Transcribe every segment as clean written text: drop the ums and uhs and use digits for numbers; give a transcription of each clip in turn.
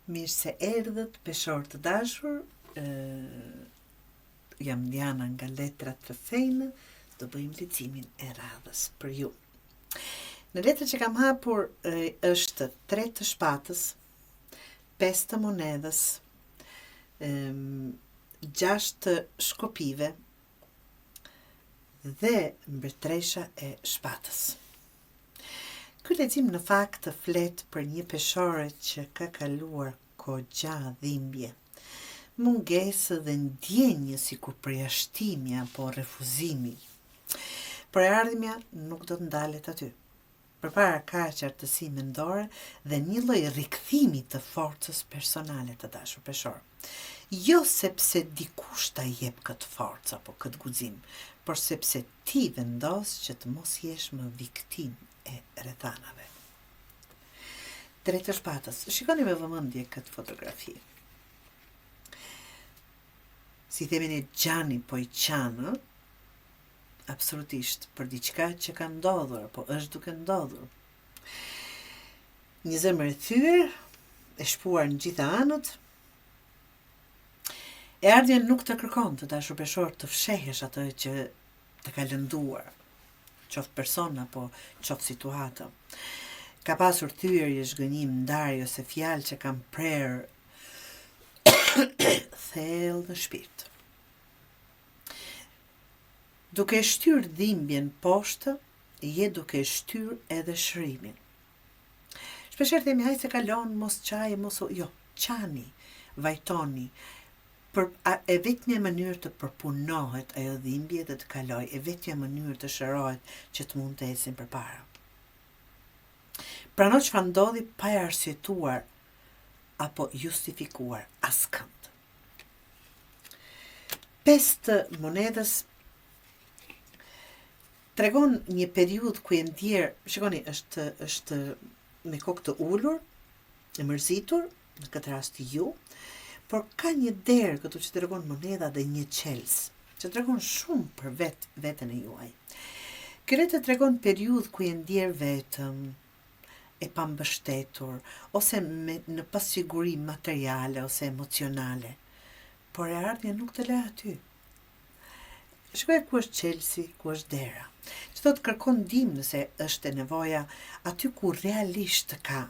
Mirë se erdhët, peshorë të dashur. Jam Diana nga Letrat të Fejnë, do bëjmë lecimin e radhës për ju. Në letrën që kam hapur është 3 të shpatës, 5 të monedhës, 6 të shkopive dhe mbretëresha e shpatës. Ky lexim në fakt të flet për një peshore që ka kaluar kogja dhimbje, mungesë dhe ndjenjë sikur përjashtimi apo refuzimi. Por e ardhmja nuk do të ndalet aty. Përpara ka qartësi mendore dhe një lloj rikthimi të forcës personale të dashur peshor. Jo sepse dikush ta jep këtë forcë apo këtë guxim, por sepse ti vendos që të mos jesh më viktim e rrethanave. 3 të shpatës. Shikoni me vëmendje këtë fotografi. Si themi Gjani po i qanë, absolutisht për diçka që ka ndodhur apo është duke ndodhur. Një zemër e thyer, e shpuar në gjitha anët. E ardhja nuk të kërkon të dashur peshor të fshehesh atë që të ka lënduar, qoftë person apo qoftë situata. Ka pasur thyerje, zhgënjim, ndarje ose fjalë që kanë prerë thellë në shpirt. Duke shtyr dhimbjen poshtë, je duke shtyr edhe shërimin. Shpeshherë themi hajde se kalon, mos qaje, jo, qani, vajtoni. E vetmja mënyrë të përpunohet ajo dhimbje dhe të kaloj, e vetmja mënyrë të shërohet që të mund të ecim përpara. Prano çfarë ndodhi pa e arsyetuar apo justifikuar askënd. 5 të monedhës tregon një periudhë ku e ndjer, shikoni, është me kokë të ulur, e mërzitur, në këtë rast ju, por ka një derë këtu që tregon monedha dhe një qels, që tregon shumë për veten e juaj. Kjo të tregon periudhë ku e ndjer vetëm, e pambështetur, ose në pasiguri materiale ose emocionale, por e ardhja nuk të le aty. Shkoj ku është qelsi, ku është dera. Që do të kërkon ndihmë nëse është e nevoja aty ku realisht të ka.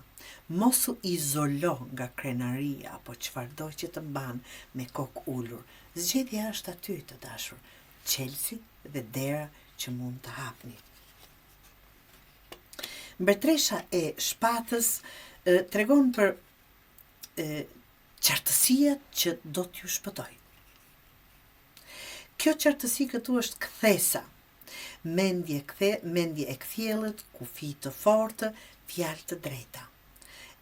Mos u izolo nga krenaria apo çfarëdo që të mban me kokë ulur. Zgjedhja është aty të dashur, qelsi dhe dera që mund të hapni. Mbretëresha e shpatës tregon për qartësia që do t'ju shpëtoj. Kjo qartësi këtu është kthesa. Mendje e kthjellët, kufi të fortë, fjalë të drejta.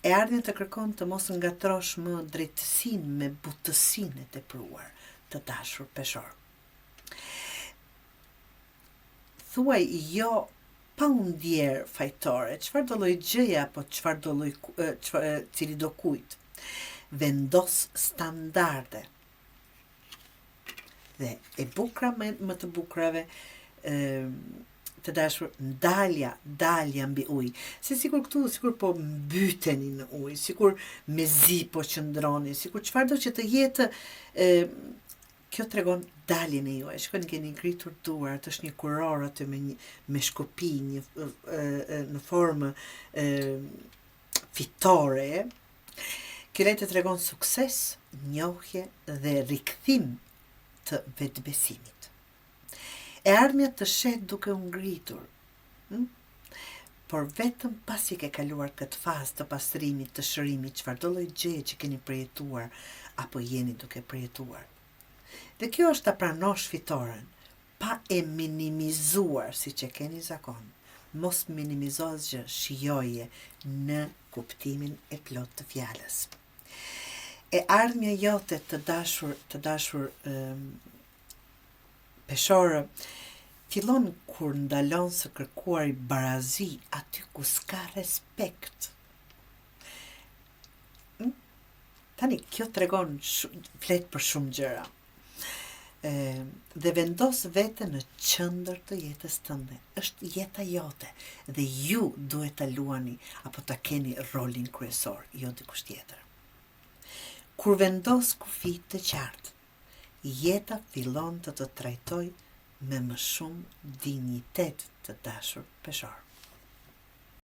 E ardhmja të kërkon të mos ngatrosh më drejtësinë me butësinë e tepruar të dashur peshor. Thuaj jo pa u ndjer fajtore, çfarë do lloj gjëje apo çfarë do lloj cili do kujt. Vendos standarde. Dhe e bukra më të bukrave, të dashur, dalja mbi ujë. Se sikur këtu, sikur po mbyteni në ujë, sikur me zi po qëndroni, sikur çfarëdo që të jetë, kjo tregon daljen e juaj. Shikoni, keni ngritur duart, është një kuror aty me shkopi, në formë fitore. Kjo të tregon sukses, njohje dhe rikthim të vetbesimit. E ardhmja të shet duke u ngritur, por vetëm pasi ke kaluar këtë fazë të pastrimit, të shërimit, çfarëdo lloj gjëje që keni përjetuar apo jeni duke përjetuar. Dhe kjo është ta pranosh fitoren, pa e minimizuar siç e keni zakon. Mos minimizo asgjë, shijoje në kuptimin e plot të fjalës. E ardhmja jote të dashur peshorë, fillon kur ndalon së kërkuari barazi aty ku s'ka respekt. Tani, kjo tregon flet për shumë gjëra. Dhe vendos veten në qendër të jetës tënde. Është jeta jote dhe ju duhet ta luani apo ta keni rolin kryesor, jo dikush tjetër. Kur vendos kufi të qartë, jeta fillon të të trajtoj me më shumë dinjitet të dashur peshor.